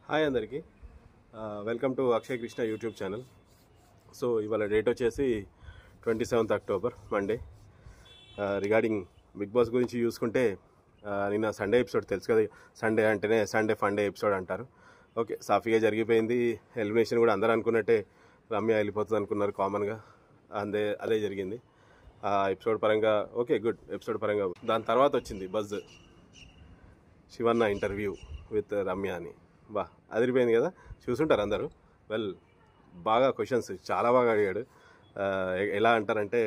Hi అందరికీ welcome to Akshay Krishna YouTube channel. So ఇవాళ date వచ్చేసి 27th October Monday. Regarding Bigg Boss గురించి చూసుకుంటే నిన్న సండే ఎపిసోడ్ తెలుసు కదా, సండే అంటేనే సండే ఫండే ఎపిసోడ్ అంటారు. ఓకే, సాఫీగా జరిగిపోయింది. ఎలిమినేషన్ కూడా అందరూ అనుకున్నట్టే రమ్య వెళ్ళిపోతుంది అనుకున్నారు కామన్గా, అదే జరిగింది. ఎపిసోడ్ పరంగా ఓకే, గుడ్ ఎపిసోడ్ పరంగా. దాని తర్వాత వచ్చింది buzz, Shivanna interview with Ramya అని. అదిరిపోయింది కదా, చూసుంటారు అందరూ. బాగా క్వశ్చన్స్ చాలా బాగా అడిగాడు. ఎలా అంటారంటే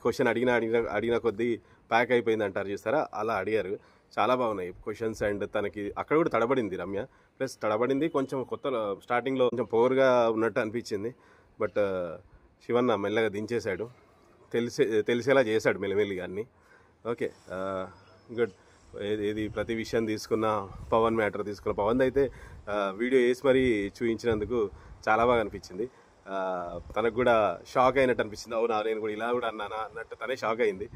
క్వశ్చన్ అడిగిన కొద్దీ ప్యాక్ అయిపోయింది అంటారు చూస్తారా, అలా అడిగారు. చాలా బాగున్నాయి క్వశ్చన్స్. అండ్ తనకి అక్కడ కూడా తడబడింది రమ్య, ప్లస్ తడబడింది కొంచెం స్టార్టింగ్లో కొంచెం పోర్గా ఉన్నట్టు అనిపించింది. బట్ శివన్న మెల్లగా దించేశాడు, తెలిసేలా చేశాడు మెల్లిమెల్లిగా అన్నీ. Okay, good. ఏది ప్రతి విషయం తీసుకున్న, పవన్ మ్యాటర్ తీసుకున్న, పవన్ అయితే వీడియో వేసి మరీ చూపించినందుకు చాలా బాగా అనిపించింది. తనకు కూడా షాక్ అయినట్టు అనిపించింది. అవునా, నేను కూడా ఇలా కూడా అన్నానా అన్నట్టు తనే షాక్ అయింది.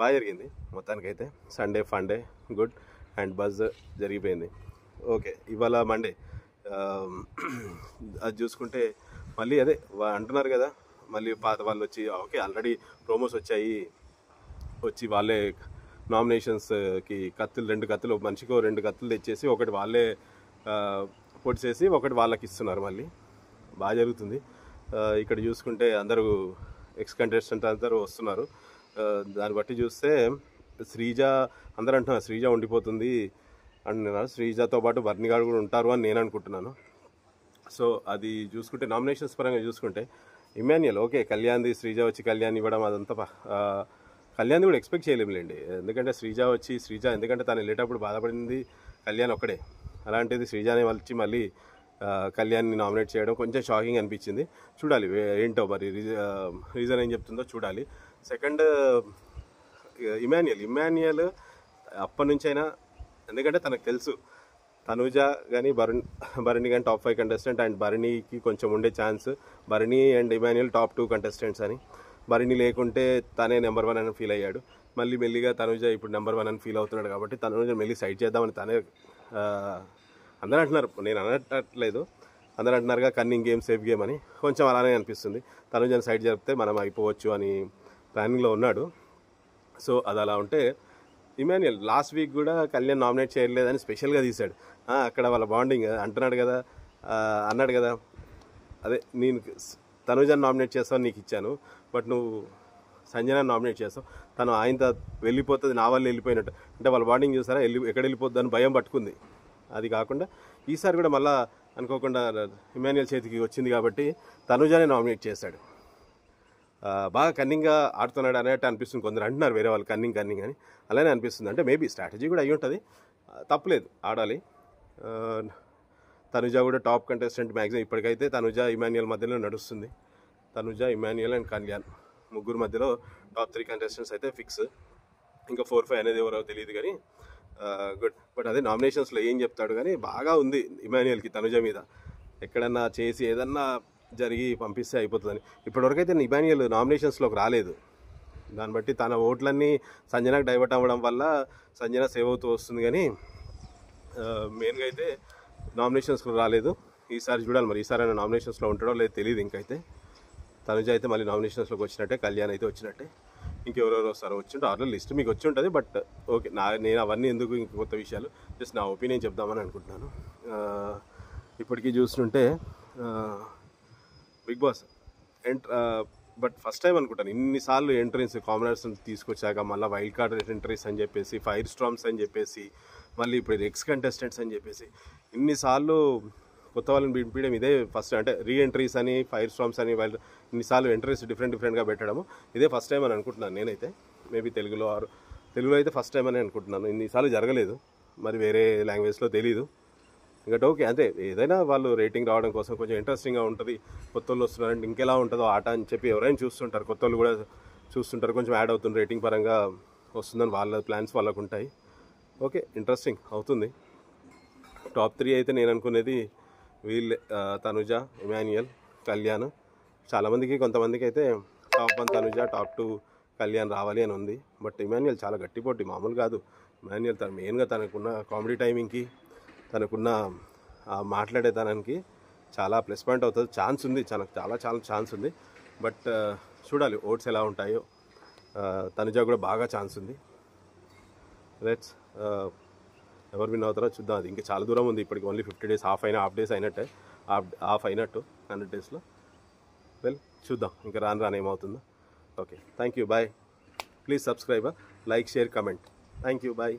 బాగా జరిగింది మొత్తానికైతే. Sunday funday good and buzz జరిగిపోయింది. ఓకే, ఇవాళ మండే. అది చూసుకుంటే మళ్ళీ అదే అంటున్నారు కదా, మళ్ళీ పాత వాళ్ళు వచ్చి ఓకే ఆల్రెడీ ప్రోమోస్ వచ్చి వాళ్ళే నామినేషన్స్కి రెండు కత్తులు మనిషికో 2 కత్తులు తెచ్చేసి ఒకటి వాళ్ళే పొడిచేసి ఒకటి వాళ్ళకి ఇస్తున్నారు. మళ్ళీ బాగా జరుగుతుంది. ఇక్కడ చూసుకుంటే అందరూ ఎక్స్ కంటెస్టెంట్ అందరూ వస్తున్నారు. దాన్ని బట్టి చూస్తే అందరూ అంటున్నారు శ్రీజ ఉండిపోతుంది అంటున్నారు. శ్రీజతో పాటు బర్నిగాడు కూడా ఉంటారు అని నేను అనుకుంటున్నాను. సో అది చూసుకుంటే నామినేషన్స్ పరంగా చూసుకుంటే ఇమాన్యుయల్ ఓకే, కళ్యాణ్ది శ్రీజ వచ్చి కళ్యాణ్ ఇవ్వడం అదంతా కళ్యాణ్ కూడా ఎక్స్పెక్ట్ చేయలేములేండి. ఎందుకంటే శ్రీజ ఎందుకంటే తను వెళ్ళేటప్పుడు బాధపడింది కళ్యాణ్ ఒక్కడే. అలాంటిది శ్రీజాని వచ్చి మళ్ళీ కళ్యాణ్ని నామినేట్ చేయడం కొంచెం షాకింగ్ అనిపించింది. చూడాలి ఏంటో మరి రీజన్ ఏం చెప్తుందో చూడాలి. సెకండ్ ఇమాన్యుయల్ అప్పటి నుంచైనా, ఎందుకంటే తనకు తెలుసు తనుజ కానీ భరణి కానీ టాప్ 5 కంటెస్టెంట్, అండ్ భరణికి కొంచెం ఉండే chance. Bharani and Emmanuel top 2 contestants అని. భరణి లేకుంటే తనే నెంబర్ 1 అని ఫీల్ అయ్యాడు. మళ్ళీ మెల్లిగా తనుజ ఇప్పుడు నెంబర్ 1 అని ఫీల్ అవుతున్నాడు. కాబట్టి తనుజ మెల్లి సైడ్ చేద్దామని తనే అందరూ అంటున్నారు, నేను అనట్లేదు, అందరూ అంటున్నారుగా కన్నింగ్ గేమ్ సేఫ్ గేమ్ అని. కొంచెం అలానే అనిపిస్తుంది. తనుజని సైడ్ జరిపితే మనం అయిపోవచ్చు అని ప్లానింగ్లో ఉన్నాడు. సో అది అలా ఉంటే ఇమాన్యుయల్ లాస్ట్ వీక్ కూడా కళ్యాణ్ నామినేట్ చేయలేదని స్పెషల్గా తీశాడు. అక్కడ వాళ్ళ బాండింగ్ అన్నాడు కదా, అదే నేను తనుజని నామినేట్ చేస్తావు, నీకు ఇచ్చాను, బట్ నువ్వు సంజన నామినేట్ చేస్తావు, తను ఆయనతో వెళ్ళిపోతుంది, నా వల్ల వెళ్ళిపోయినట్టు. అంటే వాళ్ళ బాండింగ్ చూసారా, ఎక్కడ వెళ్ళిపోద్దు అని భయం పట్టుకుంది. అది కాకుండా ఈసారి కూడా మళ్ళీ అనుకోకుండా ఇమాన్యుయల్ చేతికి వచ్చింది కాబట్టి తనుజానే నామినేట్ చేశాడు. బాగా కన్నింగ్గా ఆడుతున్నాడు అనేట్టు అనిపిస్తుంది. కొందరు అంటున్నారు వేరే వాళ్ళు కన్నింగ్ అని, అలానే అనిపిస్తుంది. అంటే మేబీ స్ట్రాటజీ కూడా అయ్యి ఉంటుంది, తప్పులేదు, ఆడాలి. తనుజ కూడా టాప్ కంటెస్టెంట్ మ్యాక్సిమం ఇప్పటికైతే తనుజ ఇమాన్యుయల్ మధ్యలో నడుస్తుంది. తనుజ, ఇమాన్యుయల్ అండ్ కళ్యాణ్ ముగ్గురు మధ్యలో టాప్ 3 కంటెస్టెంట్స్ అయితే ఫిక్స్. ఇంకా 4, 5 అనేది ఎవరో తెలియదు కానీ గుడ్. బట్ అదే నామినేషన్స్లో ఏం చెప్తాడు కానీ బాగా ఉంది ఇమాన్యుయల్కి తనుజ మీద. ఎక్కడన్నా చేసి ఏదన్నా జరిగి పంపిస్తే అయిపోతుందని. ఇప్పటివరకు అయితే ఇమాన్యుయల్ నామినేషన్స్లోకి రాలేదు. దాన్ని బట్టి తన ఓట్లన్నీ సంజనకు డైవర్ట్ అవ్వడం వల్ల సంజన సేవ్ అవుతూ వస్తుంది. కానీ మెయిన్గా అయితే నామినేషన్స్లో రాలేదు. ఈసారి చూడాలి మరి, ఈసారి అయినా నామినేషన్స్లో ఉంటాడో లేదో తెలియదు. ఇంకైతే తనుజ అయితే మళ్ళీ నామినేషన్స్లోకి వచ్చినట్టే, కళ్యాణ్ అయితే వచ్చినట్టే, ఇంకెవరెవరు వస్తారో వచ్చింటే ఆర్డర్ లిస్ట్ మీకు వచ్చి ఉంటుంది. బట్ ఓకే, నేను అవన్నీ ఎందుకు ఇంక కొత్త విషయాలు, జస్ట్ నా ఒపీనియన్ చెప్దామని అనుకుంటున్నాను. ఇప్పటికీ చూస్తుంటే Bigg Boss but first time అనుకుంటాను ఇన్నిసార్లు ఎంట్రీస్ కామనర్స్ తీసుకొచ్చాక, మళ్ళీ వైల్డ్ కార్డ్ ఎంట్రీస్ అని చెప్పేసి, ఫైర్ స్టార్మ్స్ అని చెప్పేసి, మళ్ళీ ఇప్పుడు ఎక్స్ కంటెస్టెంట్స్ అని చెప్పేసి ఇన్నిసార్లు కొత్త వాళ్ళని పిలిపించడం ఇదే ఫస్ట్. అంటే రీ ఎంట్రీస్ అని, ఫైర్ స్టార్మ్స్ అని, ఇన్నిసార్లు ఎంట్రీస్ డిఫరెంట్గా పెట్టడము ఇదే ఫస్ట్ టైం అని అనుకుంటున్నాను నేనైతే. మేబీ తెలుగులో అయితే ఫస్ట్ టైం అని అనుకుంటున్నాను. ఇన్నిసార్లు జరగలేదు, మరి వేరే లాంగ్వేజ్లో తెలీదు. ఇంకా ఓకే, అంతే, ఏదైనా వాళ్ళు రేటింగ్ రావడం కోసం కొంచెం ఇంట్రెస్టింగ్గా ఉంటుంది. కొత్త వాళ్ళు వస్తున్నారంటే ఇంకెలా ఉంటుందో ఆట అని చెప్పి ఎవరైనా చూస్తుంటారు, కొత్త వాళ్ళు కూడా చూస్తుంటారు, కొంచెం యాడ్ అవుతుంది, రేటింగ్ పరంగా వస్తుందని వాళ్ళ ప్లాన్స్ వాళ్ళకు ఉంటాయి. ఓకే, ఇంట్రెస్టింగ్ అవుతుంది. టాప్ 3 అయితే నేను అనుకునేది వీళ్ళే, తనుజ, ఇమాన్యుయల్, కళ్యాణ్. చాలామందికి కొంతమందికి అయితే టాప్ 1 తనుజ, టాప్ 2 కళ్యాణ్ రావాలి అని ఉంది. బట్ ఇమాన్యుయల్ చాలా గట్టి పోటీ, మామూలు కాదు. ఇమాన్యుయల్ మెయిన్గా తనకున్న కామెడీ టైమింగ్కి, తనకున్న మాట్లాడేదానికి చాలా ప్లస్ పాయింట్ అవుతుంది. ఛాన్స్ ఉంది, చాలా ఛాన్స్ ఉంది. బట్ చూడాలి ఓట్స్ ఎలా ఉంటాయో. తనుజ కూడా బాగా ఛాన్స్ ఉంది. లెట్స్ ఎవరు విన్ అవుతారో చూద్దాం. అది ఇంకా చాలా దూరం ఉంది. ఇప్పటికి ఓన్లీ 50 days, హాఫ్ డేస్ అయినట్టే, హాఫ్ అయినట్టు 100 daysలో. వెల్ చూద్దాం ఇంకా రాను ఏమవుతుందో. Okay, thank you, bye. Please subscribe, like, share, comment. Thank you, bye.